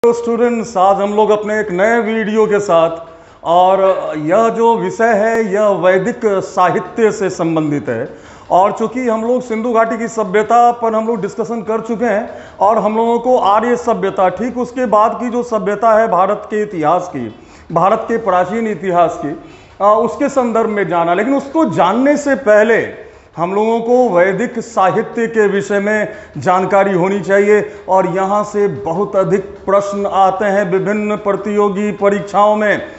तो स्टूडेंट्स, आज हम लोग अपने एक नए वीडियो के साथ, और यह जो विषय है यह वैदिक साहित्य से संबंधित है। और चूंकि हम लोग सिंधु घाटी की सभ्यता पर हम लोग डिस्कशन कर चुके हैं और हम लोगों को आर्य सभ्यता, ठीक उसके बाद की जो सभ्यता है भारत के इतिहास की, भारत के प्राचीन इतिहास की, उसके संदर्भ में जाना। लेकिन उसको जानने से पहले हम लोगों को वैदिक साहित्य के विषय में जानकारी होनी चाहिए। और यहाँ से बहुत अधिक प्रश्न आते हैं विभिन्न प्रतियोगी परीक्षाओं में,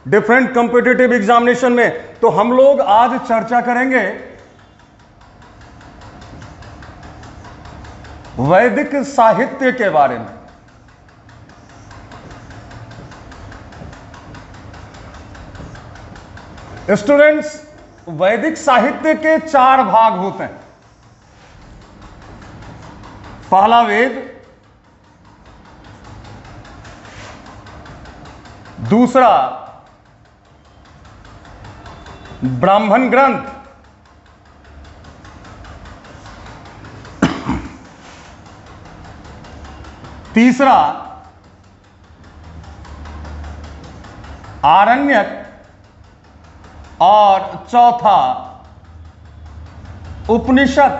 डिफरेंट कॉम्पिटिटिव एग्जामिनेशन में। तो हम लोग आज चर्चा करेंगे वैदिक साहित्य के बारे में। स्टूडेंट्स, वैदिक साहित्य के 4 भाग होते हैं। पहला वेद, दूसरा ब्राह्मण ग्रंथ, तीसरा आरण्यक, और चौथा उपनिषद।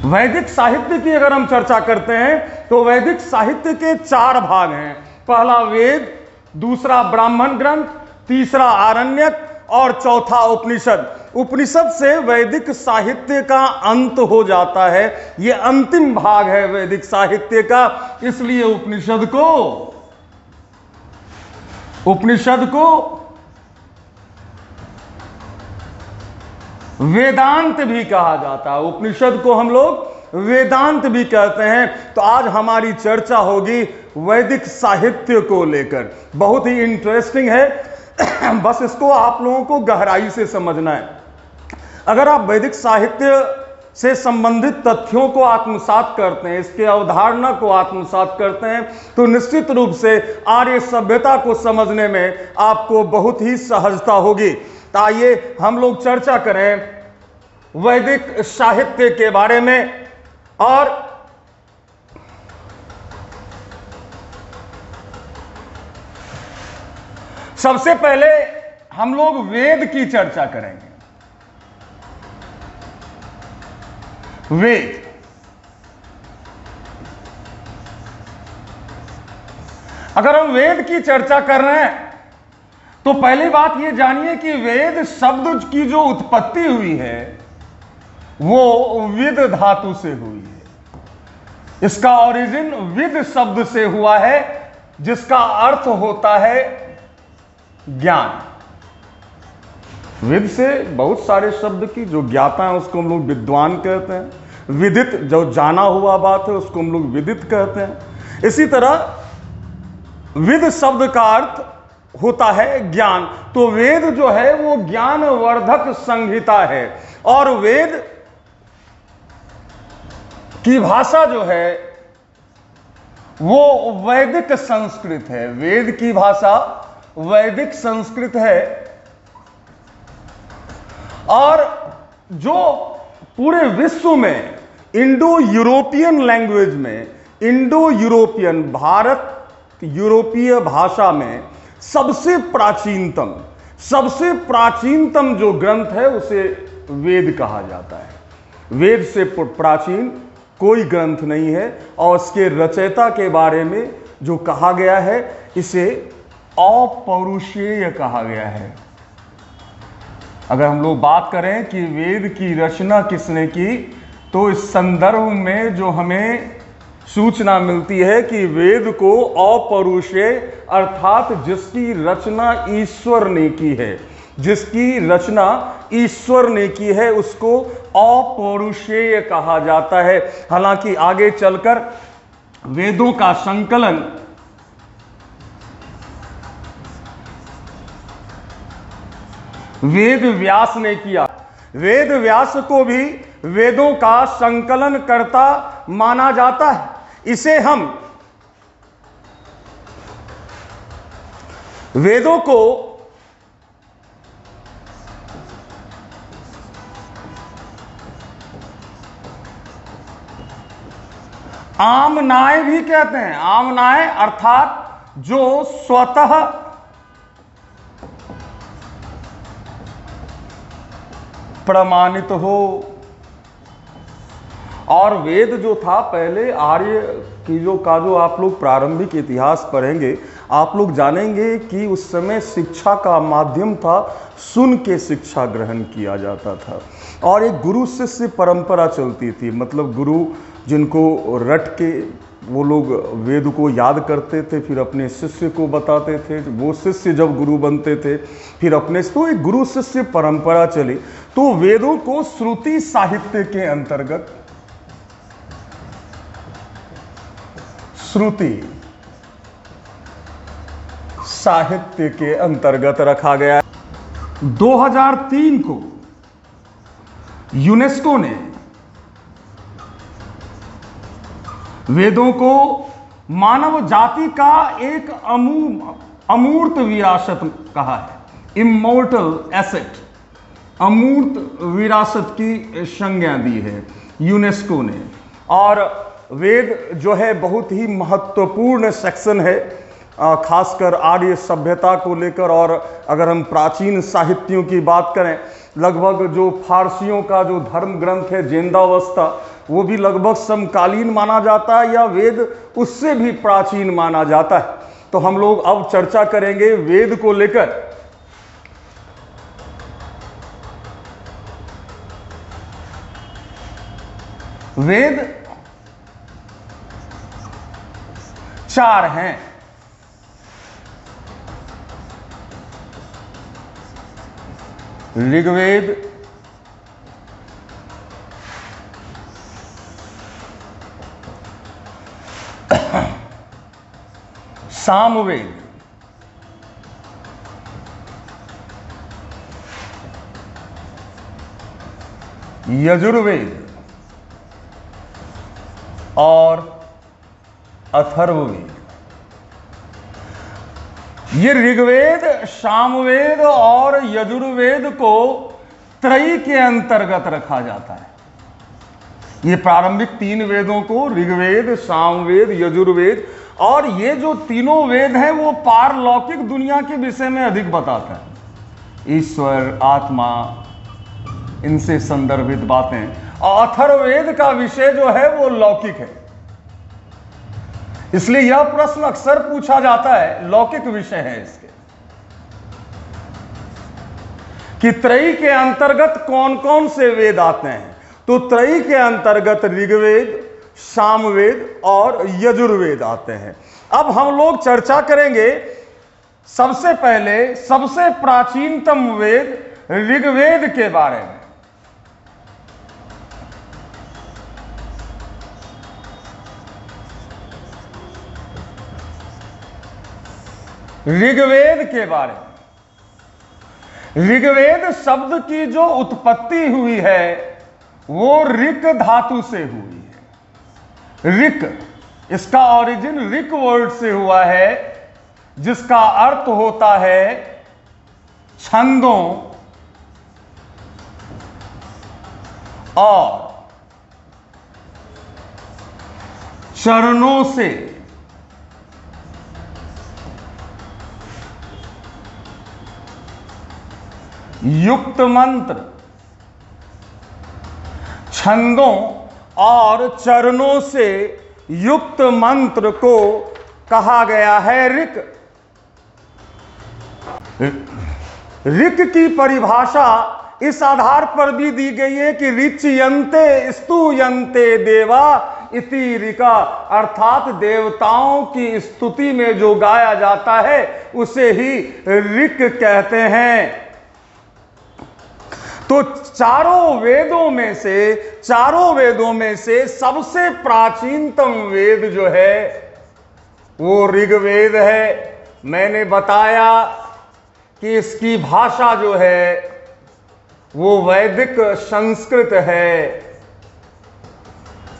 वैदिक साहित्य की अगर हम चर्चा करते हैं तो वैदिक साहित्य के 4 भाग हैं। पहला वेद, दूसरा ब्राह्मण ग्रंथ, तीसरा आरण्यक और चौथा उपनिषद। उपनिषद से वैदिक साहित्य का अंत हो जाता है। यह अंतिम भाग है वैदिक साहित्य का, इसलिए उपनिषद को वेदांत भी कहा जाता है। उपनिषद को हम लोग वेदांत भी कहते हैं। तो आज हमारी चर्चा होगी वैदिक साहित्य को लेकर। बहुत ही इंटरेस्टिंग है, बस इसको आप लोगों को गहराई से समझना है। अगर आप वैदिक साहित्य से संबंधित तथ्यों को आत्मसात करते हैं, इसके अवधारणा को आत्मसात करते हैं, तो निश्चित रूप से आर्य सभ्यता को समझने में आपको बहुत ही सहजता होगी। आइए हम लोग चर्चा करें वैदिक साहित्य के बारे में। और सबसे पहले हम लोग वेद की चर्चा करेंगे। वेद, अगर हम वेद की चर्चा कर रहे हैं तो पहली बात यह जानिए कि वेद शब्द की जो उत्पत्ति हुई है वो विद धातु से हुई है। इसका ओरिजिन विद शब्द से हुआ है, जिसका अर्थ होता है ज्ञान। विद से बहुत सारे शब्द की जो ज्ञाता है उसको हम लोग विद्वान कहते हैं। विदित, जो जाना हुआ बात है, उसको हम लोग विदित कहते हैं। इसी तरह विद शब्द का अर्थ होता है ज्ञान। तो वेद जो है वो ज्ञान वर्धक संहिता है। और वेद की भाषा जो है वो वैदिक संस्कृत है। वेद की भाषा वैदिक संस्कृत है। और जो पूरे विश्व में इंडो यूरोपियन लैंग्वेज में, इंडो यूरोपियन, भारत यूरोपीय भाषा में सबसे प्राचीनतम जो ग्रंथ है उसे वेद कहा जाता है। वेद से प्राचीन कोई ग्रंथ नहीं है। और इसके रचयिता के बारे में जो कहा गया है, इसे अपौरुषेय कहा गया है। अगर हम लोग बात करें कि वेद की रचना किसने की, तो इस संदर्भ में जो हमें सूचना मिलती है कि वेद को अपौरुषेय, अर्थात जिसकी रचना ईश्वर ने की है, जिसकी रचना ईश्वर ने की है, उसको अपौरुषेय कहा जाता है। हालांकि आगे चलकर वेदों का संकलन वेद व्यास ने किया। वेद व्यास को भी वेदों का संकलन करता माना जाता है। इसे हम वेदों को आमनाय भी कहते हैं। आमनाय अर्थात जो स्वतः प्रमाणित हो। और वेद जो था पहले आर्य की जो आप लोग प्रारंभिक इतिहास पढ़ेंगे, आप लोग जानेंगे कि उस समय शिक्षा का माध्यम था, सुन के शिक्षा ग्रहण किया जाता था और एक गुरु शिष्य परंपरा चलती थी। मतलब गुरु जिनको रट के वो लोग वेद को याद करते थे, फिर अपने शिष्य को बताते थे, वो शिष्य जब गुरु बनते थे फिर अपने, तो एक गुरु शिष्य परंपरा चली। तो वेदों को श्रुति साहित्य के अंतर्गत, श्रुति साहित्य के अंतर्गत रखा गया। 2003 को यूनेस्को ने वेदों को मानव जाति का एक अमूर्त विरासत कहा है, इमोर्टल एसेट, अमूर्त विरासत की संज्ञा दी है यूनेस्को ने। और वेद जो है बहुत ही महत्वपूर्ण सेक्शन है, खासकर आर्य सभ्यता को लेकर। और अगर हम प्राचीन साहित्यों की बात करें, लगभग जो फारसियों का जो धर्म ग्रंथ है ज़ेंदावस्ता, वो भी लगभग समकालीन माना जाता है या वेद उससे भी प्राचीन माना जाता है। तो हम लोग अब चर्चा करेंगे वेद को लेकर। वेद 4 हैं। ऋग्वेद, सामवेद, यजुर्वेद और अथर्ववेद। ये ऋग्वेद, सामवेद और यजुर्वेद को त्रयी के अंतर्गत रखा जाता है। ये प्रारंभिक 3 वेदों को, ऋग्वेद, सामवेद, यजुर्वेद, और ये जो तीनों वेद हैं वो पारलौकिक दुनिया के विषय में अधिक बताता है, ईश्वर, आत्मा, इनसे संदर्भित बातें। और अथर्ववेद का विषय जो है वो लौकिक है। इसलिए यह प्रश्न अक्सर पूछा जाता है, लौकिक विषय है इसके, कि त्रयी के अंतर्गत कौन कौन से वेद आते हैं। तो त्रयी के अंतर्गत ऋग्वेद, सामवेद और यजुर्वेद आते हैं। अब हम लोग चर्चा करेंगे सबसे पहले सबसे प्राचीनतम वेद ऋग्वेद के बारे में। ऋग्वेद के बारे में। ऋग्वेद शब्द की जो उत्पत्ति हुई है वो ऋक धातु से हुई है। ऋक, इसका ओरिजिन ऋक वर्ड से हुआ है, जिसका अर्थ होता है छंदों और चरणों से युक्त मंत्र, छंदों और चरणों से युक्त मंत्र को कहा गया है ऋक। ऋक की परिभाषा इस आधार पर भी दी गई है कि ऋच्यन्ते स्तूयन्ते देवा इति ऋका, अर्थात देवताओं की स्तुति में जो गाया जाता है उसे ही ऋक कहते हैं। तो चारों वेदों में से सबसे प्राचीनतम वेद जो है वो ऋग्वेद है। मैंने बताया कि इसकी भाषा जो है वो वैदिक संस्कृत है,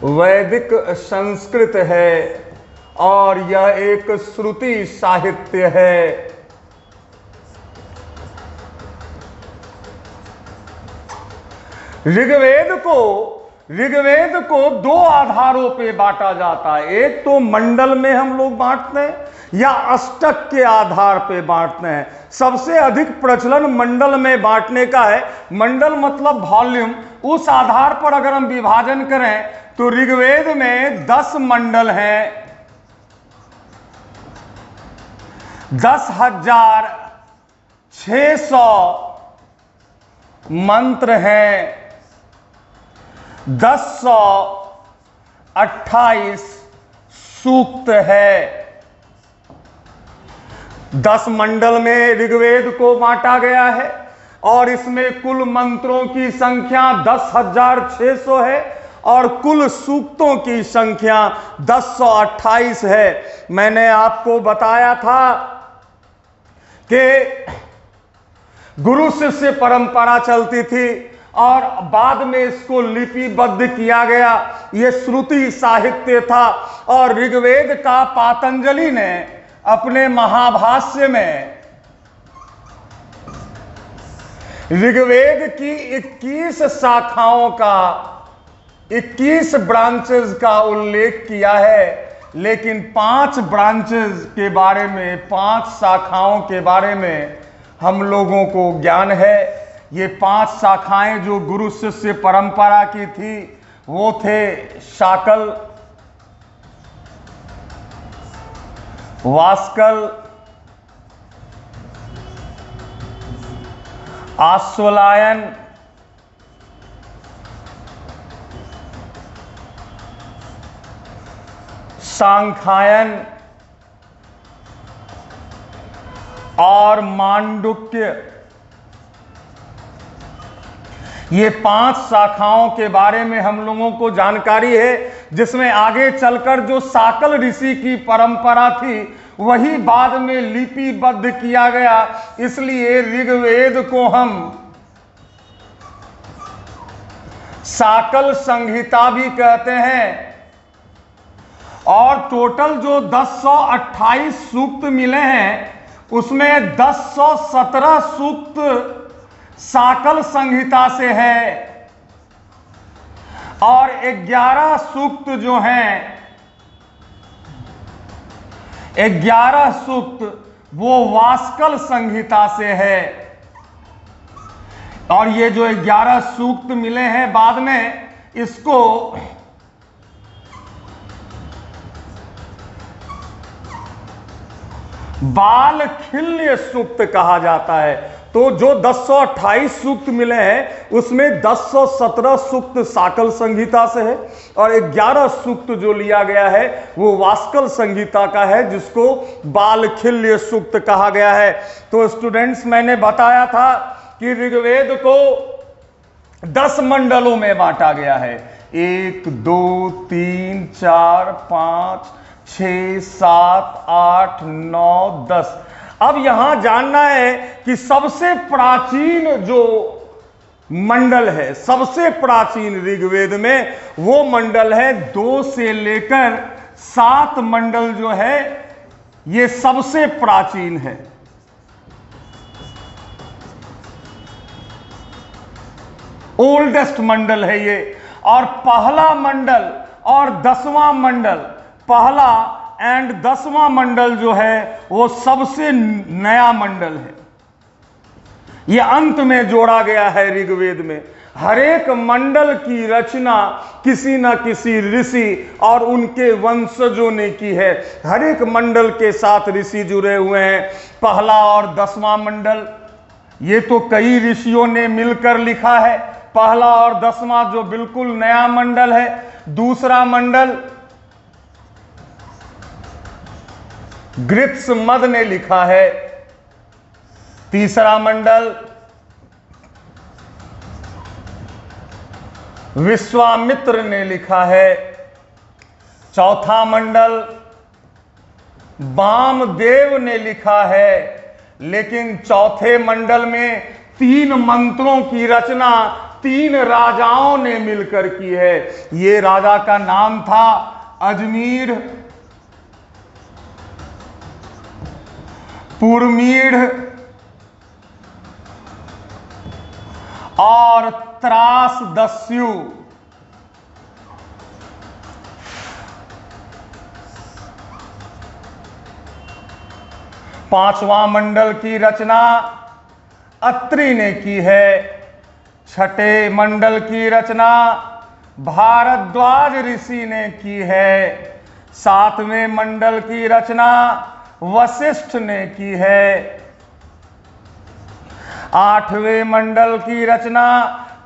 वैदिक संस्कृत है और यह एक श्रुति साहित्य है। ऋग्वेद को ऋग्वेद को दो आधारों पे बांटा जाता है। एक तो मंडल में हम लोग बांटते हैं या अष्टक के आधार पे बांटते हैं। सबसे अधिक प्रचलन मंडल में बांटने का है। मंडल मतलब वॉल्यूम। उस आधार पर अगर हम विभाजन करें तो ऋग्वेद में 10 मंडल हैं, 10,600 मंत्र हैं, 1028 सूक्त है। 10 मंडल में ऋग्वेद को बांटा गया है और इसमें कुल मंत्रों की संख्या 10,600 है और कुल सूक्तों की संख्या 1028 है। मैंने आपको बताया था कि गुरु शिष्य परंपरा चलती थी और बाद में इसको लिपिबद्ध किया गया। यह श्रुति साहित्य था और ऋग्वेद का पातंजलि ने अपने महाभाष्य में ऋग्वेद की 21 शाखाओं का 21 ब्रांचेस का उल्लेख किया है, लेकिन 5 ब्रांचेस के बारे में, 5 शाखाओं के बारे में हम लोगों को ज्ञान है। ये 5 शाखाएं जो गुरु शिष्य परंपरा की थी वो थे शाकल, वास्कल, आश्वलायन, सांख्यायन और मांडुक्य। ये 5 शाखाओं के बारे में हम लोगों को जानकारी है, जिसमें आगे चलकर जो शाकल ऋषि की परंपरा थी वही बाद में लिपिबद्ध किया गया। इसलिए ऋग्वेद को हम शाकल संहिता भी कहते हैं। और टोटल जो 1028 सूक्त मिले हैं उसमें 1017 सूक्त शाकल संहिता से है और 11 सूक्त जो हैं, 11 सूक्त वो वास्कल संहिता से है। और ये जो 11 सूक्त मिले हैं बाद में, इसको बालखिल्य सूक्त कहा जाता है। तो जो 1028 सूक्त मिले हैं उसमें 1017 सूक्त शाकल संहिता से है और 11 सूक्त जो लिया गया है वो वास्कल संहिता का है, जिसको बालखिल्य सूक्त कहा गया है। तो स्टूडेंट्स, मैंने बताया था कि ऋग्वेद को 10 मंडलों में बांटा गया है। 1 2 3 4 5 6 7 8 9 10। अब यहां जानना है कि सबसे प्राचीन जो मंडल है, सबसे प्राचीन ऋग्वेद में वो मंडल है 2 से लेकर 7 मंडल जो है ये सबसे प्राचीन है। ओल्डेस्ट मंडल है ये। और पहला मंडल और 10वां मंडल, पहला एंड 10वां मंडल जो है वो सबसे नया मंडल है। ये अंत में जोड़ा गया है ऋग्वेद में। हर एक मंडल की रचना किसी न किसी ऋषि और उनके वंशजों ने की है। हर एक मंडल के साथ ऋषि जुड़े हुए हैं। पहला और 10वां मंडल ये तो कई ऋषियों ने मिलकर लिखा है। पहला और 10वां जो बिल्कुल नया मंडल है। दूसरा मंडल गृत्समद ने लिखा है। तीसरा मंडल विश्वामित्र ने लिखा है। चौथा मंडल वामदेव ने लिखा है। लेकिन चौथे मंडल में 3 मंत्रों की रचना 3 राजाओं ने मिलकर की है। ये राजा का नाम था अजमीर, पुरमीढ़ और त्रासदस्यु। पांचवां मंडल की रचना अत्रि ने की है। छठे मंडल की रचना भारद्वाज ऋषि ने की है। सातवें मंडल की रचना वशिष्ठ ने की है। आठवें मंडल की रचना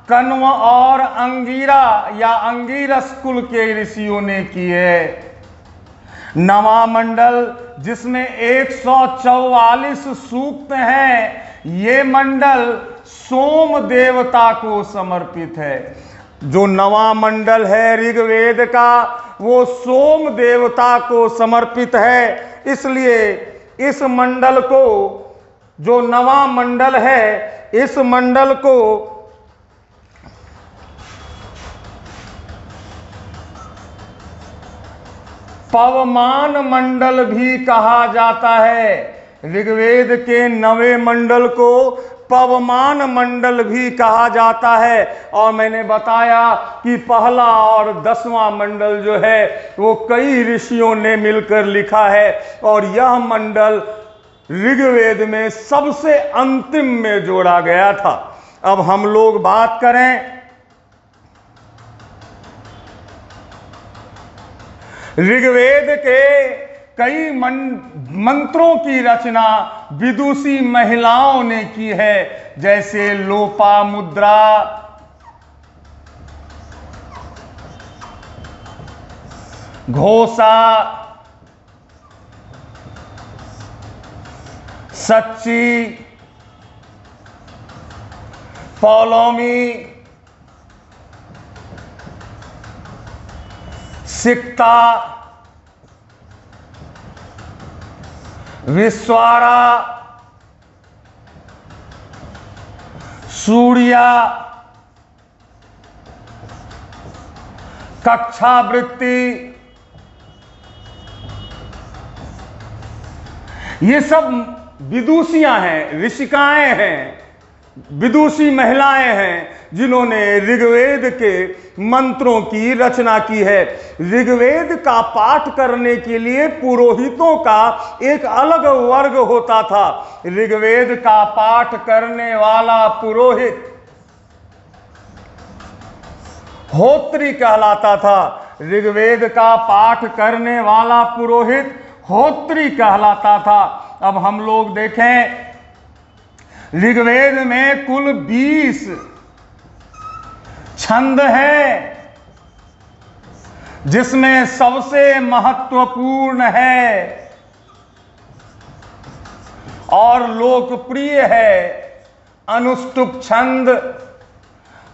कण्व और अंगीरा या अंगीरस कुल के ऋषियों ने की है। नवां मंडल जिसमें 144 सूक्त हैं, ये मंडल सोम देवता को समर्पित है। जो नवां मंडल है ऋग्वेद का वो सोम देवता को समर्पित है। इसलिए इस मंडल को, जो नवां मंडल है, इस मंडल को पवमान मंडल भी कहा जाता है। ऋग्वेद के 9वें मंडल को पवमान मंडल भी कहा जाता है। और मैंने बताया कि पहला और 10वां मंडल जो है वो कई ऋषियों ने मिलकर लिखा है, और यह मंडल ऋग्वेद में सबसे अंतिम में जोड़ा गया था। अब हम लोग बात करें ऋग्वेद के कई मंत्रों की रचना विदुषी महिलाओं ने की है, जैसे लोपामुद्रा, घोषा, सच्ची, पौलोमी, सिक्ता, विश्वारा, सूर्या, कक्षावृत्ति, ये सब विदुषियां हैं, ऋषिकाएं हैं, विदुषी महिलाएं हैं जिन्होंने ऋग्वेद के मंत्रों की रचना की है। ऋग्वेद का पाठ करने के लिए पुरोहितों का एक अलग वर्ग होता था। ऋग्वेद का पाठ करने वाला पुरोहित होत्री कहलाता था। ऋग्वेद का पाठ करने वाला पुरोहित होत्री कहलाता था। अब हम लोग देखें, ऋग्वेद में कुल 20 छंद है, जिसमें सबसे महत्वपूर्ण है और लोकप्रिय है अनुष्टुप छंद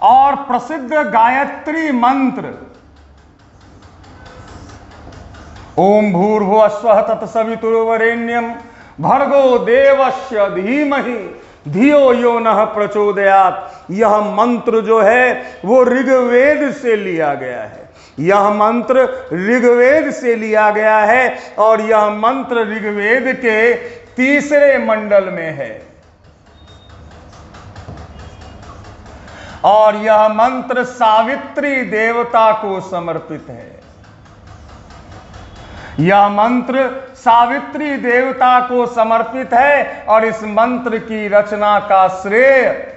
और प्रसिद्ध गायत्री मंत्र। ओम भूर्भुवः स्वः तत्सवितुर्वरेण्यं भर्गो देवस्य धीमहि धियो यो नः प्रचोदयात्। यह मंत्र जो है वो ऋग्वेद से लिया गया है। यह मंत्र ऋग्वेद से लिया गया है और यह मंत्र ऋग्वेद के 3रे मंडल में है। और यह मंत्र सावित्री देवता को समर्पित है। यह मंत्र सावित्री देवता को समर्पित है और इस मंत्र की रचना का श्रेय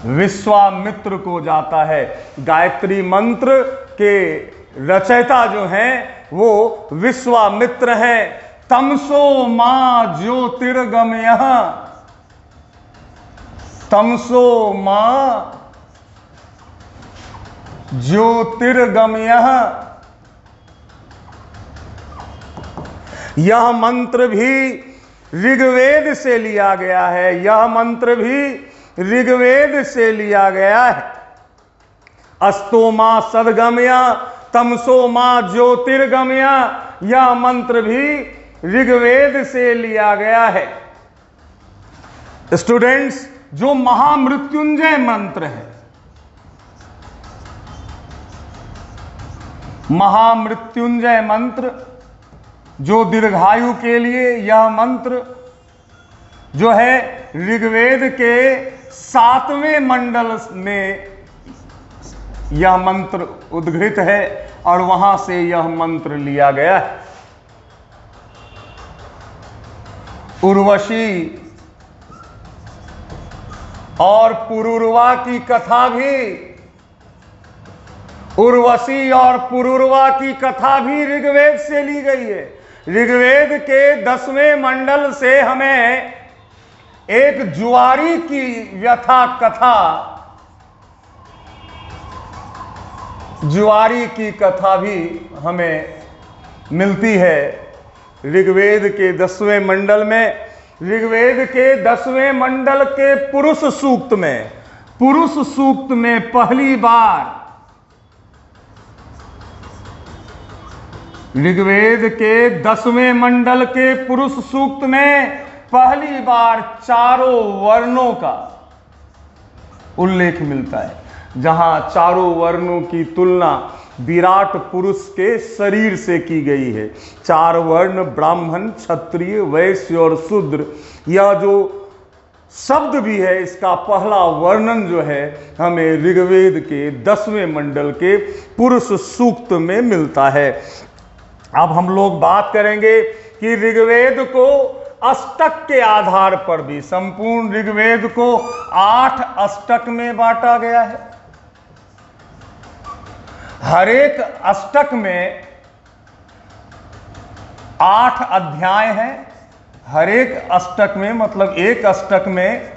विश्वामित्र को जाता है। गायत्री मंत्र के रचयिता जो हैं वो विश्वामित्र हैं। तमसो मां ज्योतिर्गमयः, तमसो मां ज्योतिर्गमयः। यह मंत्र भी ऋग्वेद से लिया गया है। यह मंत्र भी ऋग्वेद से लिया गया है। अस्तो मां सद्गमया तमसो मां ज्योतिर्गमया, यह मंत्र भी ऋग्वेद से लिया गया है। स्टूडेंट्स, जो महामृत्युंजय मंत्र है, महामृत्युंजय मंत्र जो दीर्घायु के लिए, यह मंत्र जो है ऋग्वेद के 7वें मंडल में यह मंत्र उद्घृत है और वहां से यह मंत्र लिया गया है। उर्वशी और पुरुरवा की कथा भी, उर्वशी और पुरुरवा की कथा भी ऋग्वेद से ली गई है। ऋग्वेद के 10वें मंडल से हमें एक जुआरी की व्यथा कथा, जुआरी की कथा भी हमें मिलती है ऋग्वेद के 10वें मंडल में। ऋग्वेद के 10वें मंडल के पुरुष सूक्त में, पुरुष सूक्त में पहली बार, ऋग्वेद के 10वें मंडल के पुरुष सूक्त में पहली बार चारों वर्णों का उल्लेख मिलता है, जहां चारों वर्णों की तुलना विराट पुरुष के शरीर से की गई है। 4 वर्ण ब्राह्मण, क्षत्रिय, वैश्य और शूद्र, यह जो शब्द भी है इसका पहला वर्णन जो है हमें ऋग्वेद के 10वें मंडल के पुरुष सूक्त में मिलता है। अब हम लोग बात करेंगे कि ऋग्वेद को अष्टक के आधार पर भी, संपूर्ण ऋग्वेद को 8 अष्टक में बांटा गया है। हर एक अष्टक में 8 अध्याय हैं। हर एक अष्टक में, मतलब एक अष्टक में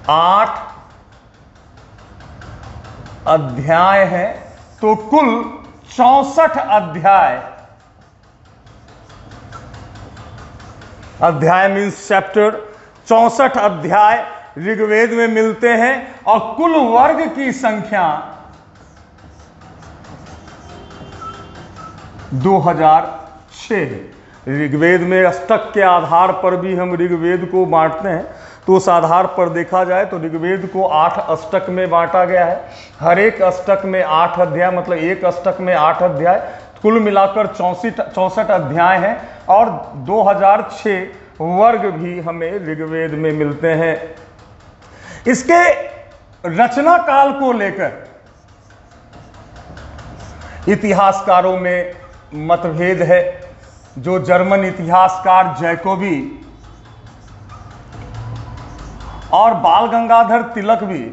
8 अध्याय है, तो कुल 64 अध्याय, अध्याय मीन्स चैप्टर, 64 अध्याय ऋग्वेद में मिलते हैं और कुल वर्ग की संख्या 2006 है। ऋग्वेद में अष्टक के आधार पर भी हम ऋग्वेद को बांटते हैं, तो उस आधार पर देखा जाए तो ऋग्वेद को 8 अष्टक में बांटा गया है। हर एक अष्टक में 8 अध्याय, मतलब एक अष्टक में 8 अध्याय, कुल मिलाकर 64 अध्याय हैं और 2006 वर्ग भी हमें ऋग्वेद में मिलते हैं। इसके रचना काल को लेकर इतिहासकारों में मतभेद है। जो जर्मन इतिहासकार जैकोबी और बाल गंगाधर तिलक भी,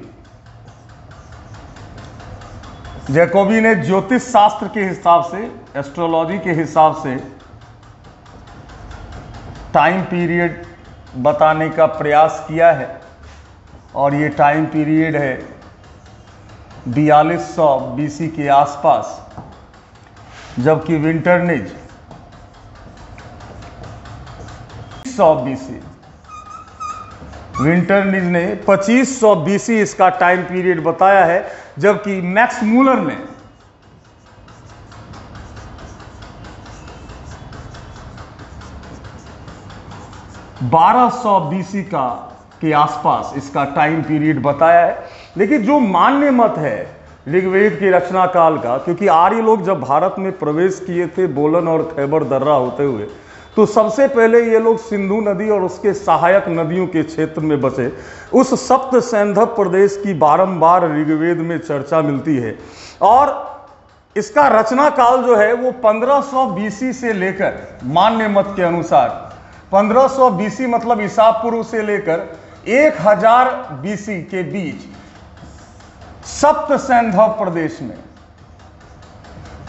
जैकोबी ने ज्योतिष शास्त्र के हिसाब से, एस्ट्रोलॉजी के हिसाब से टाइम पीरियड बताने का प्रयास किया है और ये टाइम पीरियड है 4200 BC के आसपास, जबकि विंटरनिज 100 BC, विंटरनिज ने 2500 BC इसका टाइम पीरियड बताया है, जबकि मैक्स मूलर ने 1200 BC के आसपास इसका टाइम पीरियड बताया है। लेकिन जो मान्य मत है ऋग्वेद के रचना काल का, क्योंकि आर्य लोग जब भारत में प्रवेश किए थे बोलन और खैबर दर्रा होते हुए, तो सबसे पहले ये लोग सिंधु नदी और उसके सहायक नदियों के क्षेत्र में बसे। उस सप्त सैंधव प्रदेश की बारंबार ऋग्वेद में चर्चा मिलती है और इसका रचना काल जो है वो 1500 BC से लेकर, मान्य मत के अनुसार 1500 BC मतलब ईसा पूर्व से लेकर 1000 BC के बीच सप्त सैंधव प्रदेश में,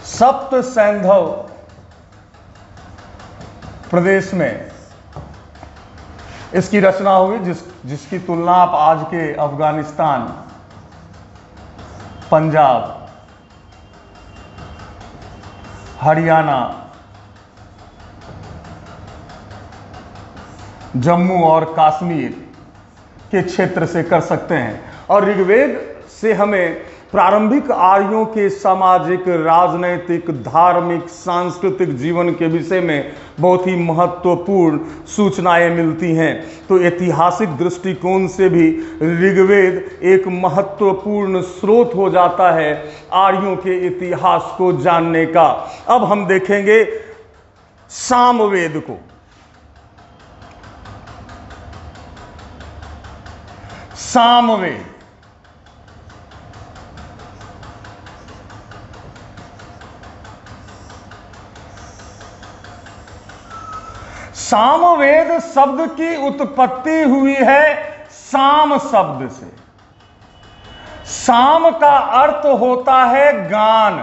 सप्त सैंधव प्रदेश में इसकी रचना हुई, जिसकी तुलना आप आज के अफगानिस्तान, पंजाब, हरियाणा, जम्मू और कश्मीर के क्षेत्र से कर सकते हैं। और ऋग्वेद से हमें प्रारंभिक आर्यों के सामाजिक, राजनैतिक, धार्मिक, सांस्कृतिक जीवन के विषय में बहुत ही महत्वपूर्ण सूचनाएं मिलती हैं। तो ऐतिहासिक दृष्टिकोण से भी ऋग्वेद एक महत्वपूर्ण स्रोत हो जाता है आर्यों के इतिहास को जानने का। अब हम देखेंगे सामवेद को। सामवेद सामवेद शब्द की उत्पत्ति हुई है साम शब्द से। साम का अर्थ होता है गान।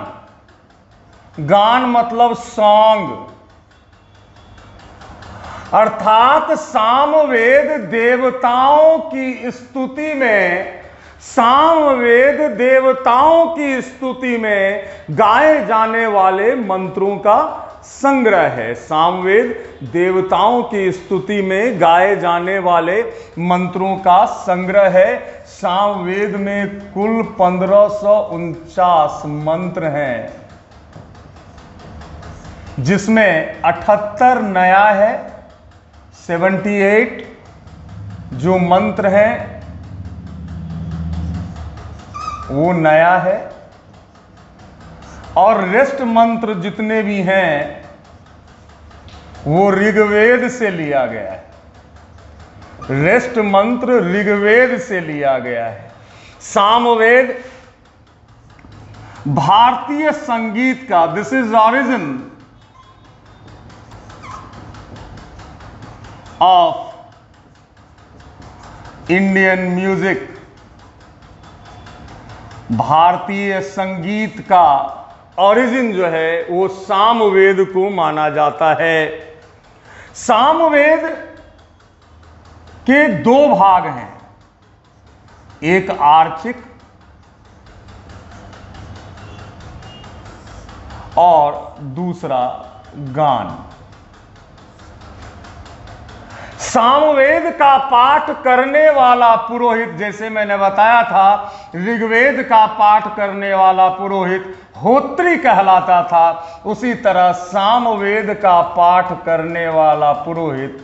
गान मतलब सॉन्ग, अर्थात सामवेद देवताओं की स्तुति में, सामवेद देवताओं की स्तुति में गाए जाने वाले मंत्रों का संग्रह है। सामवेद देवताओं की स्तुति में गाए जाने वाले मंत्रों का संग्रह है। सामवेद में कुल 1549 मंत्र हैं, जिसमें 78 नया है, 78 जो मंत्र है वो नया है, और रेस्ट मंत्र जितने भी हैं वो ऋग्वेद से लिया गया है। रेस्ट मंत्र ऋग्वेद से लिया गया है। सामवेद भारतीय संगीत का, this is origin of Indian music, भारतीय संगीत का ओरिजिन जो है वो सामवेद को माना जाता है। सामवेद के दो भाग हैं, एक आर्चिक और दूसरा गान। सामवेद का पाठ करने वाला पुरोहित, जैसे मैंने बताया था ऋग्वेद का पाठ करने वाला पुरोहित होत्री कहलाता था, उसी तरह सामवेद का पाठ करने वाला पुरोहित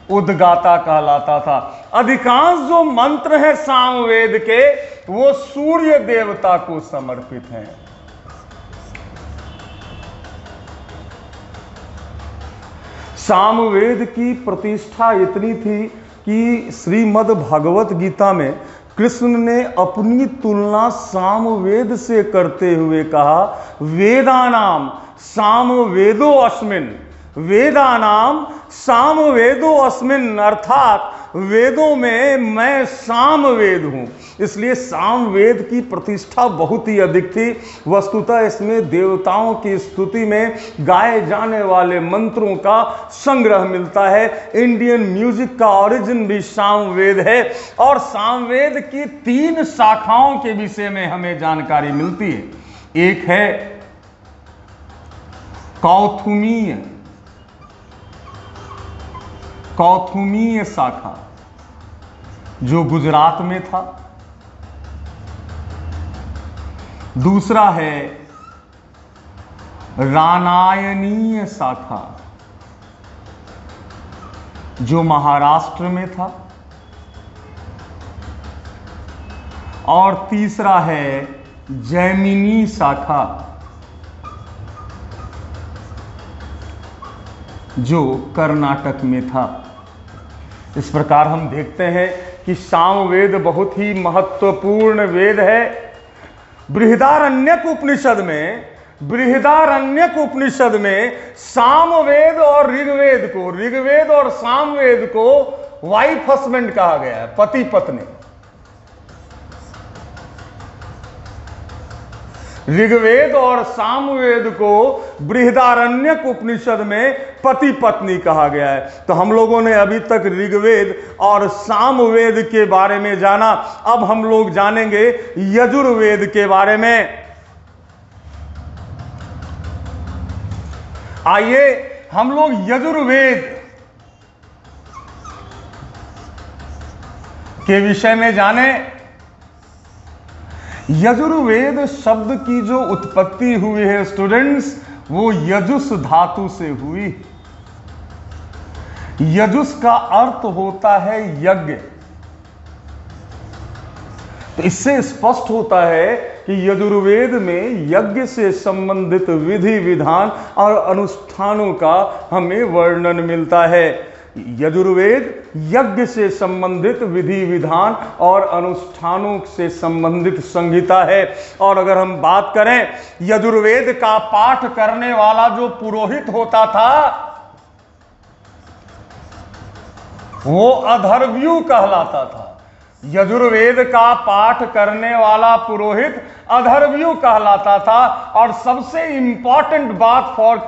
उद्गाता कहलाता था। अधिकांश जो मंत्र हैं सामवेद के वो सूर्य देवता को समर्पित हैं। सामवेद की प्रतिष्ठा इतनी थी कि श्रीमद् भगवत गीता में कृष्ण ने अपनी तुलना सामवेद से करते हुए कहा, वेदानाम सामवेदो अस्मिन्, वेदानाम सामवेदो अस्मिन्, अर्थात वेदों में मैं सामवेद हूं। इसलिए सामवेद की प्रतिष्ठा बहुत ही अधिक थी। वस्तुतः इसमें देवताओं की स्तुति में गाए जाने वाले मंत्रों का संग्रह मिलता है। इंडियन म्यूजिक का ओरिजिन भी सामवेद है, और सामवेद की 3 शाखाओं के विषय में हमें जानकारी मिलती है। एक है कौथुमीय, कौथुमीय शाखा जो गुजरात में था। दूसरा है रानायनीय शाखा जो महाराष्ट्र में था, और तीसरा है जैमिनी शाखा जो कर्नाटक में था। इस प्रकार हम देखते हैं कि सामवेद बहुत ही महत्वपूर्ण वेद है। बृहदारण्यक उपनिषद में, बृहदारण्यक उपनिषद में सामवेद और ऋग्वेद को, ऋग्वेद और सामवेद को वाइफ हस्बैंड कहा गया है, पति पत्नी। ऋग्वेद और सामवेद को बृहदारण्यक उपनिषद में पति पत्नी कहा गया है। तो हम लोगों ने अभी तक ऋग्वेद और सामवेद के बारे में जाना। अब हम लोग जानेंगे यजुर्वेद के बारे में। आइए हम लोग यजुर्वेद के विषय में जाने। यजुर्वेद शब्द की जो उत्पत्ति हुई है स्टूडेंट्स, वो यजुस धातु से हुई। यजुस का अर्थ होता है यज्ञ। तो इससे स्पष्ट होता है कि यजुर्वेद में यज्ञ से संबंधित विधि विधान और अनुष्ठानों का हमें वर्णन मिलता है। यजुर्वेद यज्ञ से संबंधित विधि विधान और अनुष्ठानों से संबंधित संहिता है। और अगर हम बात करें यजुर्वेद का पाठ करने वाला जो पुरोहित होता था, वो अधर्व्यू कहलाता था। यजुर्वेद का पाठ करने वाला पुरोहित अधर्व्यू कहलाता था। और सबसे इंपॉर्टेंट बात फॉर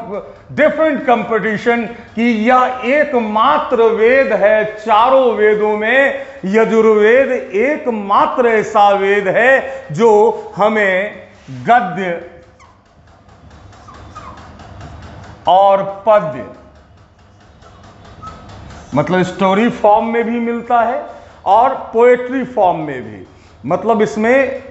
डिफरेंट कंपटीशन कि यह एकमात्र वेद है चारों वेदों में, यजुर्वेद एकमात्र ऐसा वेद है जो हमें गद्य और पद्य मतलब स्टोरी फॉर्म में भी मिलता है और पोएट्री फॉर्म में भी। मतलब इसमें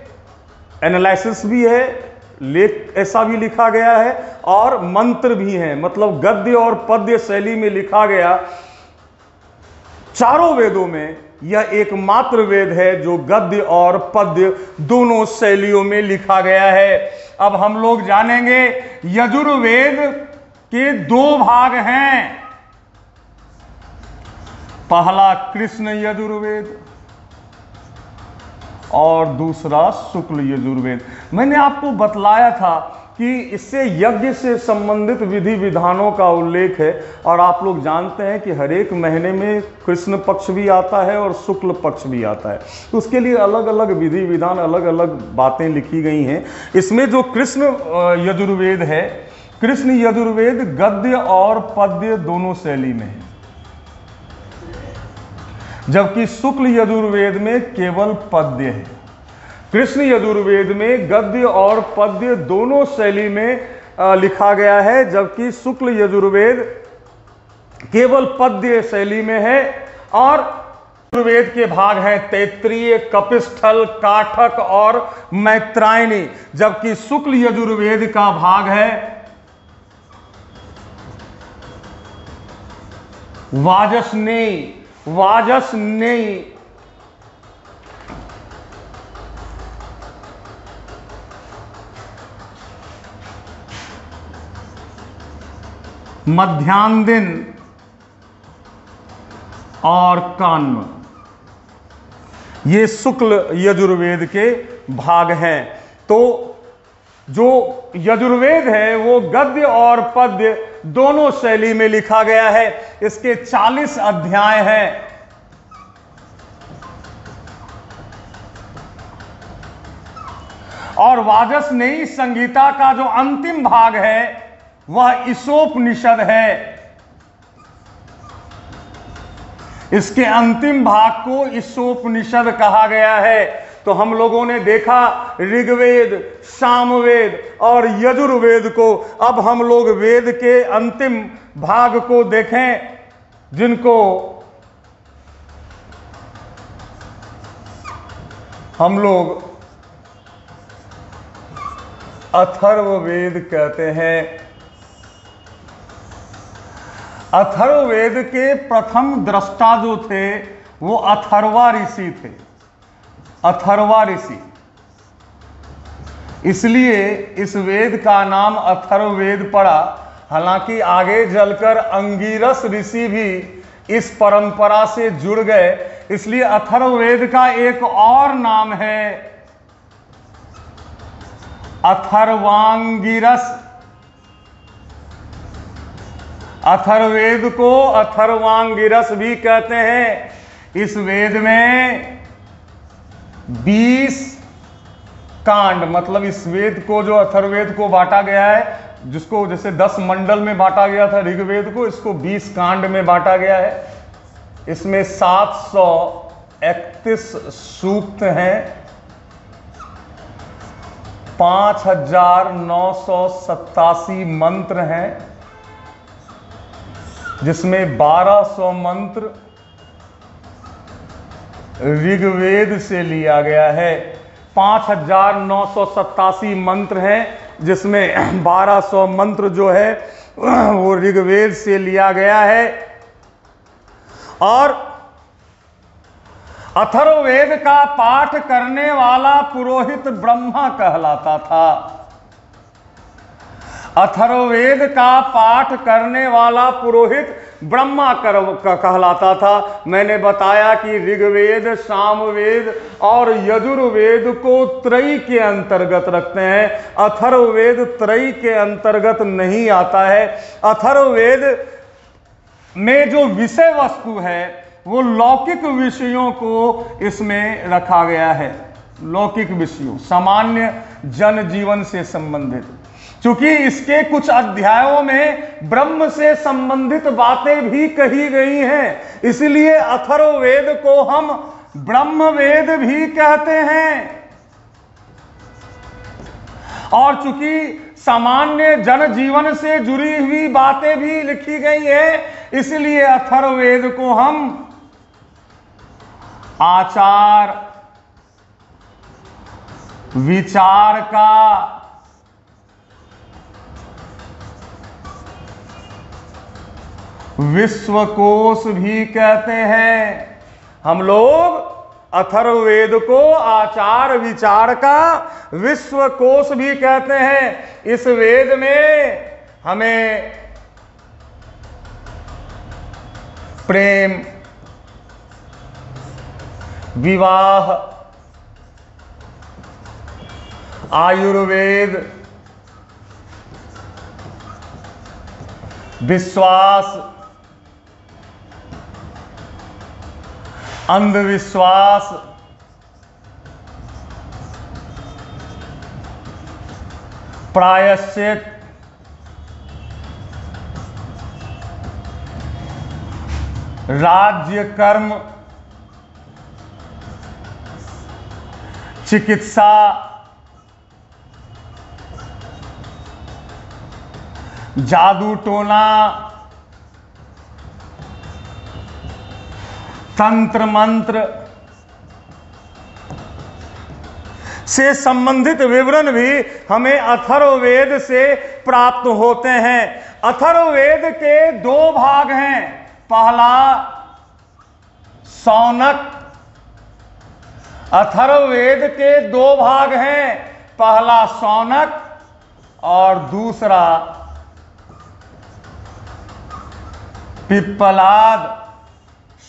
एनालिसिस भी है, लेख ऐसा भी लिखा गया है और मंत्र भी हैं। मतलब गद्य और पद्य शैली में लिखा गया। चारों वेदों में यह एकमात्र वेद है जो गद्य और पद्य दोनों शैलियों में लिखा गया है। अब हम लोग जानेंगे यजुर्वेद के दो भाग हैं। पहला कृष्ण यजुर्वेद और दूसरा शुक्ल यजुर्वेद। मैंने आपको बतलाया था कि इससे यज्ञ से संबंधित विधि विधानों का उल्लेख है। और आप लोग जानते हैं कि हर एक महीने में कृष्ण पक्ष भी आता है और शुक्ल पक्ष भी आता है, तो उसके लिए अलग अलग विधि विधान, अलग अलग बातें लिखी गई हैं। इसमें जो कृष्ण यजुर्वेद है, कृष्ण यजुर्वेद गद्य और पद्य दोनों शैली में है, जबकि शुक्ल यजुर्वेद में केवल पद्य है। कृष्ण यजुर्वेद में गद्य और पद्य दोनों शैली में लिखा गया है, जबकि शुक्ल यजुर्वेद केवल पद्य शैली में है। और यजुर्वेद के भाग हैं तैत्तिरीय, कपिस्थल, काठक और मैत्रायणी, जबकि शुक्ल यजुर्वेद का भाग है वाजसनेयी। वाजसनेयी मध्यांदिन और कान्व, ये शुक्ल यजुर्वेद के भाग हैं। तो जो यजुर्वेद है वो गद्य और पद्य दोनों शैली में लिखा गया है। इसके 40 अध्याय हैं। और वाजसनेयी संहिता का जो अंतिम भाग है वह ईशोपनिषद है। इसके अंतिम भाग को ईशोपनिषद कहा गया है। तो हम लोगों ने देखा ऋग्वेद, सामवेद और यजुर्वेद को। अब हम लोग वेद के अंतिम भाग को देखें, जिनको हम लोग अथर्ववेद कहते हैं। अथर्ववेद के प्रथम दृष्टा जो थे वो अथर्वा ऋषि थे। अथर्वा ऋषि, इसलिए इस वेद का नाम अथर्ववेद पड़ा। हालांकि आगे चलकर अंगिरस ऋषि भी इस परंपरा से जुड़ गए, इसलिए अथर्ववेद का एक और नाम है अथर्वांगिरस। अथर्ववेद को अथर्वांगिरस भी कहते हैं। इस वेद में 20 कांड, मतलब इस वेद को, जो अथर्ववेद को बांटा गया है, जिसको जैसे 10 मंडल में बांटा गया था ऋग्वेद को, इसको 20 कांड में बांटा गया है। इसमें 731 सूक्त हैं, 5987 मंत्र हैं, जिसमें 1200 मंत्र ऋग्वेद से लिया गया है। 5987 मंत्र हैं, जिसमें 1200 मंत्र जो है वो ऋग्वेद से लिया गया है। और अथर्ववेद का पाठ करने वाला पुरोहित ब्रह्मा कहलाता था। अथर्ववेद का पाठ करने वाला पुरोहित ब्रह्मा कहलाता था। मैंने बताया कि ऋग्वेद, सामवेद और यजुर्वेद को त्रयी के अंतर्गत रखते हैं। अथर्ववेद त्रयी के अंतर्गत नहीं आता है। अथर्ववेद में जो विषय वस्तु है वो लौकिक विषयों को इसमें रखा गया है। लौकिक विषयों, सामान्य जन जीवन से संबंधित, क्योंकि इसके कुछ अध्यायों में ब्रह्म से संबंधित बातें भी कही गई हैं, इसलिए अथर्ववेद को हम ब्रह्मवेद भी कहते हैं। और चूंकि सामान्य जन जीवन से जुड़ी हुई बातें भी लिखी गई है, इसलिए अथर्ववेद को हम आचार विचार का विश्वकोश भी कहते हैं। हम लोग अथर्ववेद को आचार विचार का विश्वकोश भी कहते हैं। इस वेद में हमें प्रेम, विवाह, आयुर्वेद, विश्वास, अंधविश्वास, प्रायश्चित, राज्य कर्म, चिकित्सा, जादू टोना, तंत्र मंत्र से संबंधित विवरण भी हमें अथर्ववेद से प्राप्त होते हैं। अथर्ववेद के दो भाग हैं। पहला शौनक, अथर्ववेद के दो भाग हैं, पहला शौनक और दूसरा पिप्पलाद।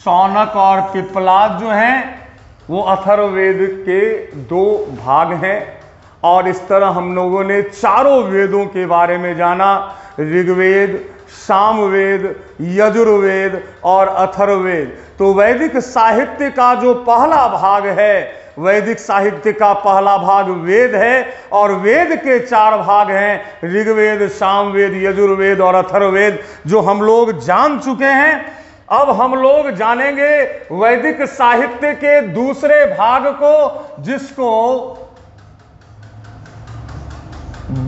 शौनक और पिप्पलाद जो हैं वो अथर्ववेद के दो भाग हैं। और इस तरह हम लोगों ने चारों वेदों के बारे में जाना, ऋग्वेद, सामवेद, यजुर्वेद और अथर्ववेद। तो वैदिक साहित्य का जो पहला भाग है, वैदिक साहित्य का पहला भाग वेद है, और वेद के चार भाग हैं, ऋग्वेद, सामवेद, यजुर्वेद और अथर्ववेद, जो हम लोग जान चुके हैं। अब हम लोग जानेंगे वैदिक साहित्य के दूसरे भाग को, जिसको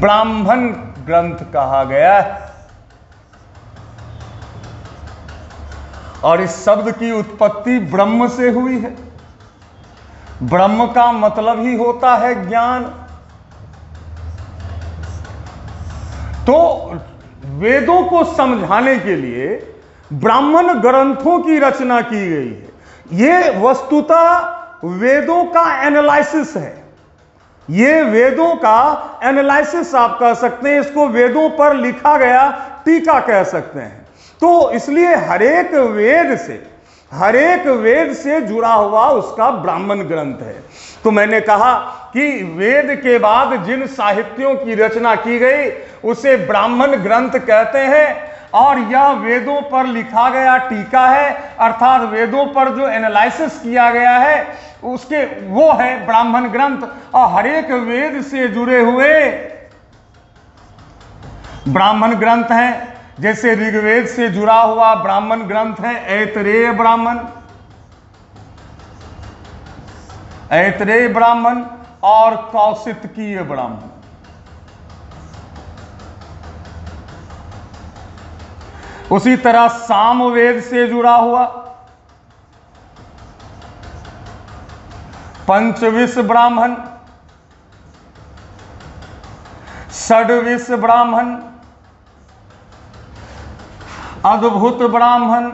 ब्राह्मण ग्रंथ कहा गया है। और इस शब्द की उत्पत्ति ब्रह्म से हुई है। ब्रह्म का मतलब ही होता है ज्ञान। तो वेदों को समझाने के लिए ब्राह्मण ग्रंथों की रचना की गई है। ये वस्तुतः वेदों का एनालिसिस है। ये वेदों का एनालिसिस आप कह सकते हैं, इसको वेदों पर लिखा गया टीका कह सकते हैं। तो इसलिए हरेक वेद से जुड़ा हुआ उसका ब्राह्मण ग्रंथ है। तो मैंने कहा कि वेद के बाद जिन साहित्यों की रचना की गई उसे ब्राह्मण ग्रंथ कहते हैं। और यह वेदों पर लिखा गया टीका है, अर्थात वेदों पर जो एनालिसिस किया गया है उसके वो है ब्राह्मण ग्रंथ। और हरेक वेद से जुड़े हुए ब्राह्मण ग्रंथ हैं। जैसे ऋग्वेद से जुड़ा हुआ ब्राह्मण ग्रंथ है ऐतरेय ब्राह्मण, ऐतरेय ब्राह्मण और कौशितकीय ब्राह्मण। उसी तरह सामवेद से जुड़ा हुआ पंचविश ब्राह्मण, षड्विश ब्राह्मण, अद्भुत ब्राह्मण,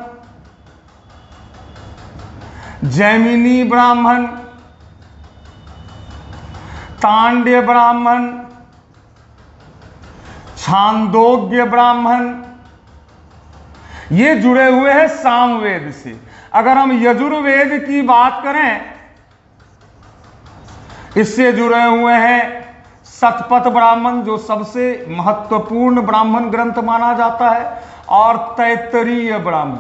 जैमिनी ब्राह्मण, तांड्य ब्राह्मण, छांदोग्य ब्राह्मण, ये जुड़े हुए हैं सामवेद से। अगर हम यजुर्वेद की बात करें, इससे जुड़े हुए हैं शतपथ ब्राह्मण, जो सबसे महत्वपूर्ण ब्राह्मण ग्रंथ माना जाता है, और तैत्तरीय ब्राह्मण।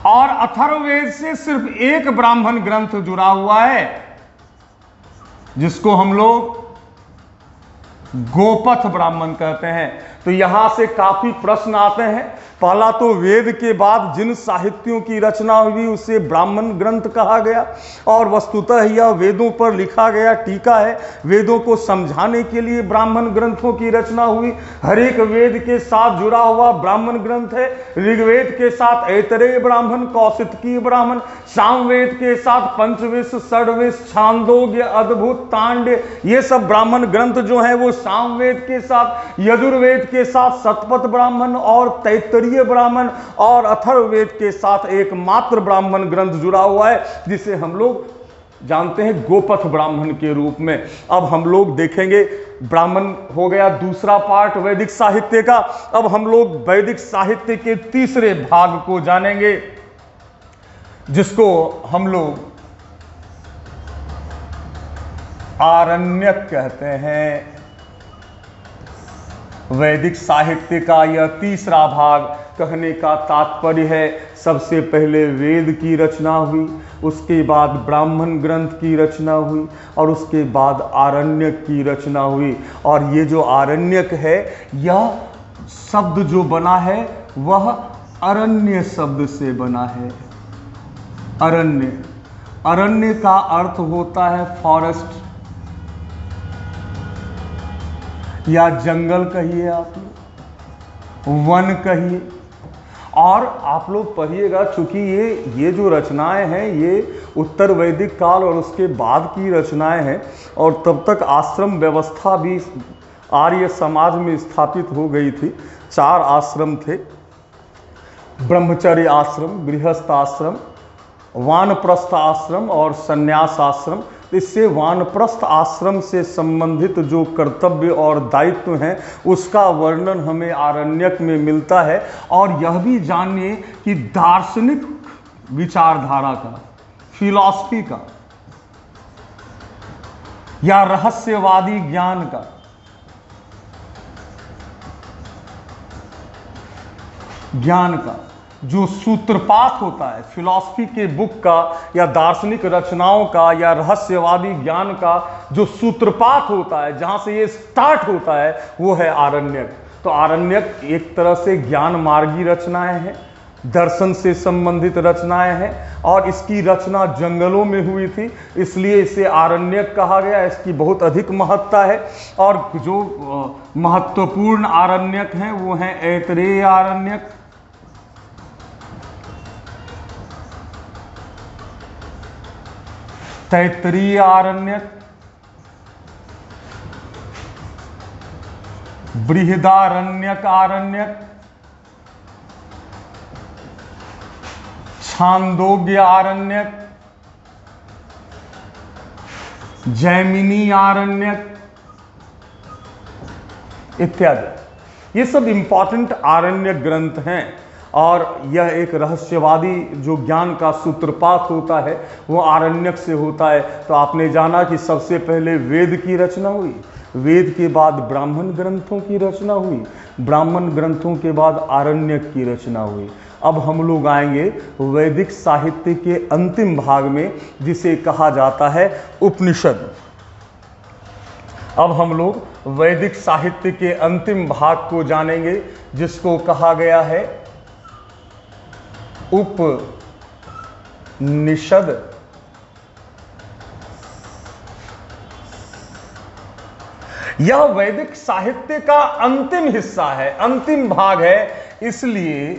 और अथर्ववेद से सिर्फ एक ब्राह्मण ग्रंथ जुड़ा हुआ है, जिसको हम लोग गोपथ ब्राह्मण कहते हैं। तो यहां से काफी प्रश्न आते हैं। पहला तो वेद के बाद जिन साहित्यों की रचना हुई उसे ब्राह्मण ग्रंथ कहा गया, और वस्तुतः यह वेदों पर लिखा गया टीका है। वेदों को समझाने के लिए ब्राह्मण ग्रंथों की रचना हुई। हर एक वेद के साथ जुड़ा हुआ ब्राह्मण ग्रंथ है। ऋग्वेद के साथ ऐतरेय ब्राह्मण, कौशितकीय ब्राह्मण, सामवेद के साथ पंचविश, षड्विश, छांदोग्य, अद्भुत, तांड्य, ये सब ब्राह्मण ग्रंथ जो है वो सामवेद के साथ, यजुर्वेद के साथ शतपथ ब्राह्मण और तैत्तरीय ब्राह्मण, और अथर्ववेद के साथ एकमात्र ब्राह्मण ग्रंथ जुड़ा हुआ है जिसे हम लोग जानते हैं गोपथ ब्राह्मण के रूप में। अब हम लोग देखेंगे, ब्राह्मण हो गया दूसरा पार्ट वैदिक साहित्य का। अब हम लोग वैदिक साहित्य के तीसरे भाग को जानेंगे, जिसको हम लोग आरण्यक कहते हैं। वैदिक साहित्य का यह तीसरा भाग, कहने का तात्पर्य है सबसे पहले वेद की रचना हुई, उसके बाद ब्राह्मण ग्रंथ की रचना हुई, और उसके बाद आरण्यक की रचना हुई। और ये जो आरण्यक है, यह शब्द जो बना है वह अरण्य शब्द से बना है। अरण्य, अरण्य का अर्थ होता है फॉरेस्ट या जंगल कहिए, आप लोग वन कहिए। और आप लोग पढ़िएगा, चूंकि ये जो रचनाएं हैं ये उत्तर वैदिक काल और उसके बाद की रचनाएं हैं, और तब तक आश्रम व्यवस्था भी आर्य समाज में स्थापित हो गई थी। 4 आश्रम थे, ब्रह्मचर्य आश्रम, गृहस्थ आश्रम, वानप्रस्थ आश्रम और संन्यास आश्रम। इससे वानप्रस्थ आश्रम से संबंधित जो कर्तव्य और दायित्व हैं उसका वर्णन हमें आरण्यक में मिलता है। और यह भी जानिए कि दार्शनिक विचारधारा का, फिलॉसफी का या रहस्यवादी ज्ञान का, जो सूत्रपात होता है, फिलॉसफी के बुक का या दार्शनिक रचनाओं का या रहस्यवादी ज्ञान का जो सूत्रपात होता है, जहां से ये स्टार्ट होता है, वो है आरण्यक। तो आरण्यक एक तरह से ज्ञान मार्गी रचनाएं हैं, दर्शन से संबंधित रचनाएं हैं, और इसकी रचना जंगलों में हुई थी, इसलिए इसे आरण्यक कहा गया। इसकी बहुत अधिक महत्ता है। और जो महत्वपूर्ण आरण्यक हैं वो हैं ऐतरेय आरण्यक, तैत्तरीय आरण्यक, बृहदारण्यक आरण्यक, छांदोग्य आरण्यक, जैमिनी आरण्यक इत्यादि। ये सब इंपॉर्टेंट आरण्यक ग्रंथ हैं। और यह एक रहस्यवादी जो ज्ञान का सूत्रपात होता है वो आरण्यक से होता है। तो आपने जाना कि सबसे पहले वेद की रचना हुई, वेद के बाद ब्राह्मण ग्रंथों की रचना हुई, ब्राह्मण ग्रंथों के बाद आरण्यक की रचना हुई। अब हम लोग आएंगे वैदिक साहित्य के अंतिम भाग में, जिसे कहा जाता है उपनिषद। अब हम लोग वैदिक साहित्य के अंतिम भाग को जानेंगे, जिसको कहा गया है उपनिषद। यह वैदिक साहित्य का अंतिम हिस्सा है, अंतिम भाग है, इसलिए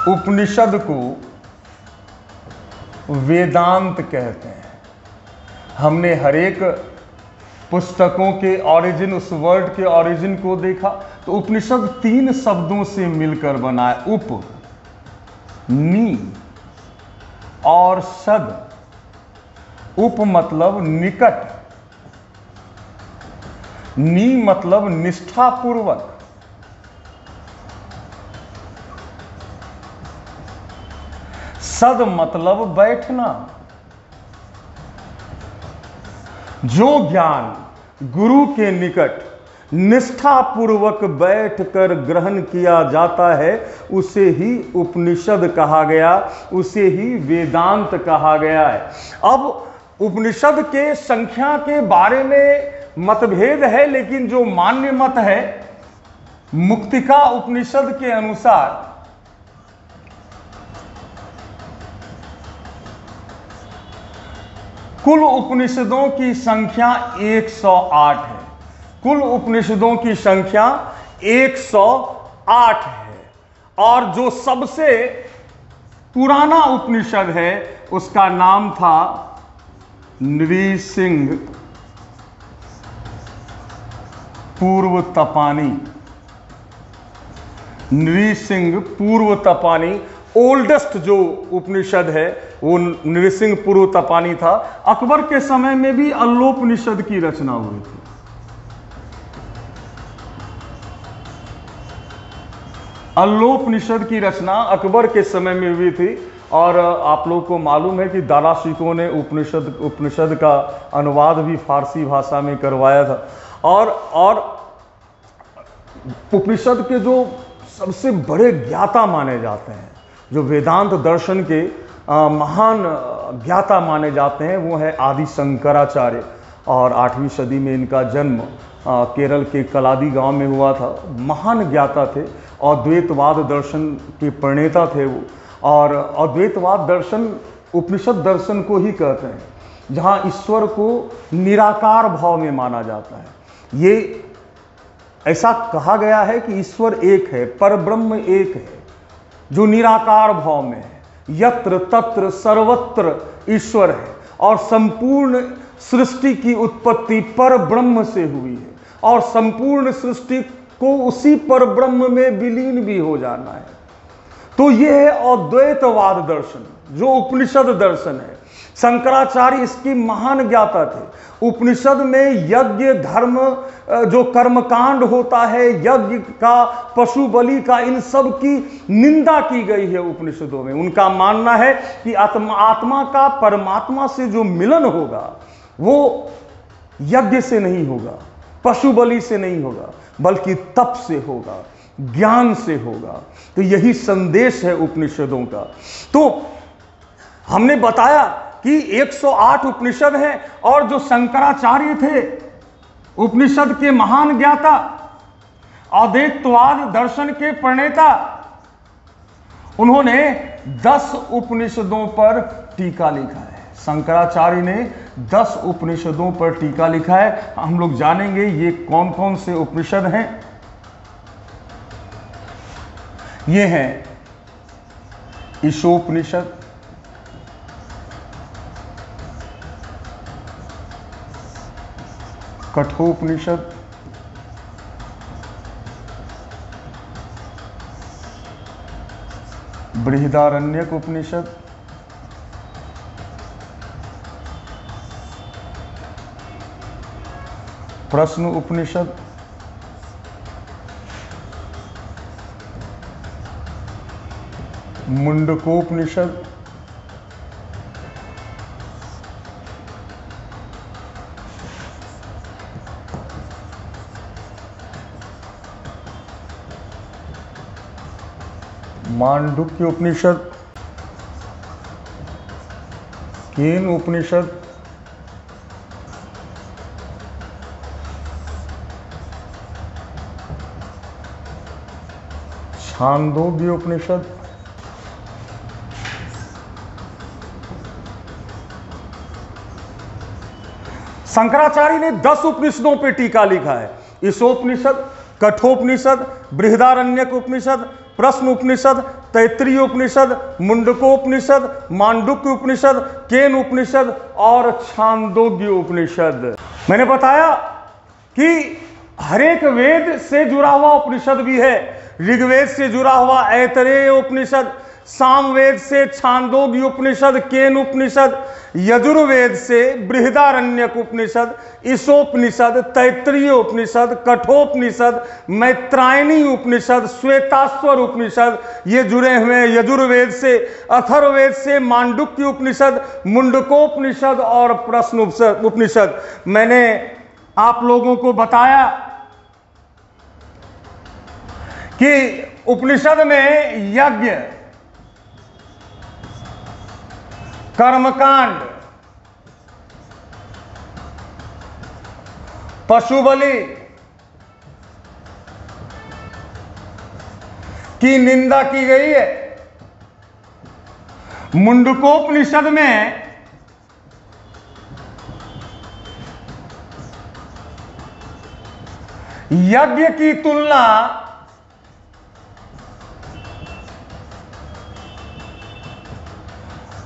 उपनिषद को वेदांत कहते हैं। हमने हर एक पुस्तकों के ओरिजिन, उस वर्ड के ओरिजिन को देखा, तो उपनिषद 3 शब्दों से मिलकर बना है, उप, नी और सद। उप मतलब निकट, नी मतलब निष्ठापूर्वक, सद मतलब बैठना। जो ज्ञान गुरु के निकट निष्ठा पूर्वक बैठकर ग्रहण किया जाता है, उसे ही उपनिषद कहा गया, उसे ही वेदांत कहा गया है। अब उपनिषद के संख्या के बारे में मतभेद है, लेकिन जो मान्य मत है मुक्तिका उपनिषद के अनुसार कुल उपनिषदों की संख्या 108 है। कुल उपनिषदों की संख्या 108 है, और जो सबसे पुराना उपनिषद है उसका नाम था नृसिंह पूर्व तपानी। नृसिंह पूर्व तपानी ओल्डेस्ट जो उपनिषद है वो नृसिंह पूर्व तपानी था। अकबर के समय में भी अल्लोपनिषद की रचना हुई थी। अल्लोपनिषद की रचना अकबर के समय में हुई थी, और आप लोग को मालूम है कि दारा शिकोह ने उपनिषद का अनुवाद भी फारसी भाषा में करवाया था। और उपनिषद के जो सबसे बड़े ज्ञाता माने जाते हैं, जो वेदांत दर्शन के महान ज्ञाता माने जाते हैं, वो है आदि शंकराचार्य। और 8वीं सदी में इनका जन्म केरल के कलादी गांव में हुआ था। महान ज्ञाता थे, अद्वैतवाद दर्शन के प्रणेता थे वो। और अद्वैतवाद दर्शन उपनिषद दर्शन को ही कहते हैं, जहाँ ईश्वर को निराकार भाव में माना जाता है। ये ऐसा कहा गया है कि ईश्वर एक है, परब्रह्म एक है, जो निराकार भाव में है। यत्र तत्र सर्वत्र ईश्वर है, और संपूर्ण सृष्टि की उत्पत्ति पर ब्रह्म से हुई है, और संपूर्ण सृष्टि को उसी पर ब्रह्म में विलीन भी हो जाना है। तो यह है अद्वैतवाद दर्शन, जो उपनिषद दर्शन है। शंकराचार्य इसकी महान ज्ञाता थे। उपनिषद में यज्ञ धर्म, जो कर्मकांड होता है, यज्ञ का, पशु बलि का, इन सब की निंदा की गई है उपनिषदों में। उनका मानना है कि आत्मा का परमात्मा से जो मिलन होगा वो यज्ञ से नहीं होगा, पशु बलि से नहीं होगा, बल्कि तप से होगा, ज्ञान से होगा। तो यही संदेश है उपनिषदों का। तो हमने बताया कि 108 उपनिषद हैं, और जो शंकराचार्य थे उपनिषद के महान ज्ञाता, अद्वैतवाद दर्शन के प्रणेता, उन्होंने 10 उपनिषदों पर टीका लिखा है। शंकराचार्य ने 10 उपनिषदों पर टीका लिखा है। हम लोग जानेंगे ये कौन कौन से उपनिषद हैं। ये हैं ईशोपनिषद, कठोपनिषद, बृहदारण्यक उपनिषद, प्रश्न उपनिषद, मुंडकोपनिषद, मांडुक्य उपनिषद, केन उपनिषद, छांदोग्य उपनिषद, शंकराचार्य ने 10 उपनिषदों पर टीका लिखा है। ईशोपनिषद, कठोपनिषद, बृहदारण्यक उपनिषद, प्रश्न उपनिषद, तैत्तिरीय उपनिषद, मुंडकोपनिषद, मांडुक्य उपनिषद, केन उपनिषद और छांदोग्य उपनिषद। मैंने बताया कि हर एक वेद से जुड़ा हुआ उपनिषद भी है। ऋग्वेद से जुड़ा हुआ ऐतरेय उपनिषद, सामवेद से छांदोग्य उपनिषद, केन उपनिषद, यजुर्वेद से बृहदारण्यक उपनिषद, ईशोपनिषद, तैत्तिरीय उपनिषद, कठोपनिषद, मैत्रायणी उपनिषद, श्वेताश्वर उपनिषद, ये जुड़े हुए हैं यजुर्वेद से। अथर्ववेद से मांडुक्य उपनिषद, मुंडकोपनिषद और प्रश्न उपनिषद। मैंने आप लोगों को बताया कि उपनिषद में यज्ञ, कर्मकांड, पशु बलि की निंदा की गई है। मुंडकोपनिषद में यज्ञ की तुलना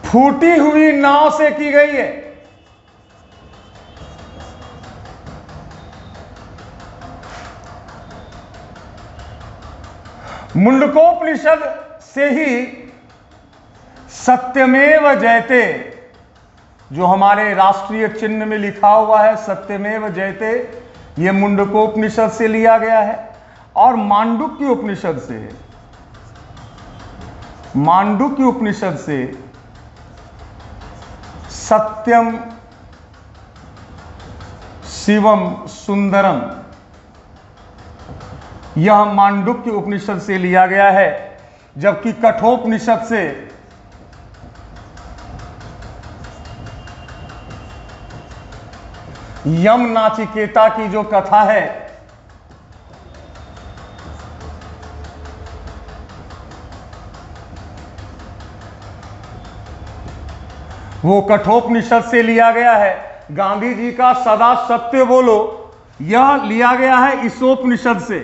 फूटी हुई नाव से की गई है। मुंडकोपनिषद से ही सत्यमेव जयते, जो हमारे राष्ट्रीय चिन्ह में लिखा हुआ है सत्यमेव जयते, यह मुंडकोपनिषद से लिया गया है। और मांडुक्य उपनिषद से, मांडुक्य उपनिषद से सत्यम शिवम सुंदरम, यह मांडुक्य उपनिषद से लिया गया है। जबकि कठोपनिषद से यम नाचिकेता की जो कथा है वो कठोपनिषद से लिया गया है। गांधी जी का सदा सत्य बोलो, यह लिया गया है ईशोपनिषद से।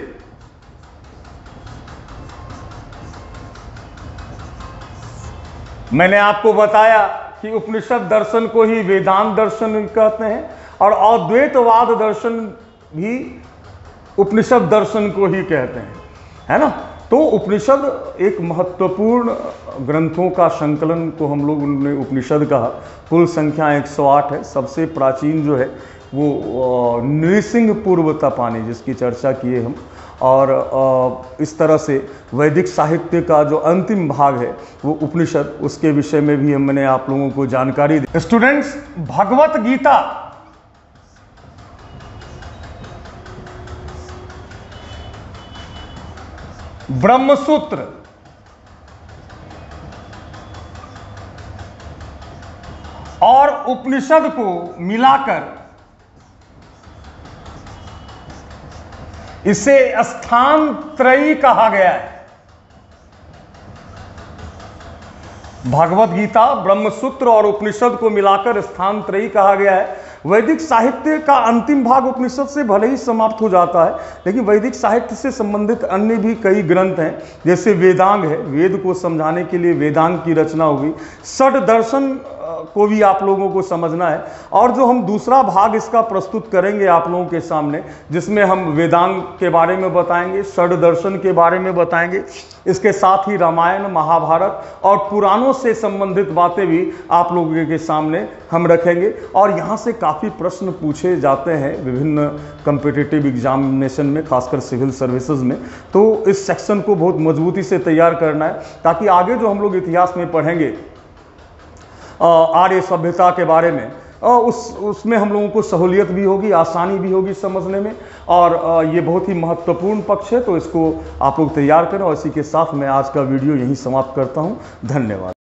मैंने आपको बताया कि उपनिषद दर्शन को ही वेदांत दर्शन कहते हैं और अद्वैतवाद दर्शन भी उपनिषद दर्शन को ही कहते हैं, है ना। तो उपनिषद एक महत्वपूर्ण ग्रंथों का संकलन को हम लोग ने उपनिषद कहा। कुल संख्या 108 है। सबसे प्राचीन जो है वो नृसिंह पूर्व तपानी, जिसकी चर्चा किए हम। और इस तरह से वैदिक साहित्य का जो अंतिम भाग है वो उपनिषद, उसके विषय में भी मैंने आप लोगों को जानकारी दी। स्टूडेंट्स, भगवत गीता ब्रह्मसूत्र और उपनिषद को मिलाकर इसे स्थानत्रयी कहा गया है। भगवत गीता, ब्रह्मसूत्र और उपनिषद को मिलाकर स्थानत्रयी कहा गया है। वैदिक साहित्य का अंतिम भाग उपनिषद से भले ही समाप्त हो जाता है, लेकिन वैदिक साहित्य से संबंधित अन्य भी कई ग्रंथ हैं। जैसे वेदांग है, वेद को समझाने के लिए वेदांग की रचना हुई। षड दर्शन को भी आप लोगों को समझना है। और जो हम दूसरा भाग इसका प्रस्तुत करेंगे आप लोगों के सामने, जिसमें हम वेदांग के बारे में बताएंगे, षड दर्शन के बारे में बताएंगे, इसके साथ ही रामायण, महाभारत और पुराणों से संबंधित बातें भी आप लोगों के सामने हम रखेंगे। और यहाँ से काफ़ी प्रश्न पूछे जाते हैं विभिन्न कम्पिटिटिव एग्जामिनेशन में, खासकर सिविल सर्विसेज में। तो इस सेक्शन को बहुत मजबूती से तैयार करना है, ताकि आगे जो हम लोग इतिहास में पढ़ेंगे आर्य सभ्यता के बारे में, उसमें हम लोगों को सहूलियत भी होगी, आसानी भी होगी समझने में। और ये बहुत ही महत्वपूर्ण पक्ष है, तो इसको आप लोग तैयार करें। और इसी के साथ मैं आज का वीडियो यहीं समाप्त करता हूँ। धन्यवाद।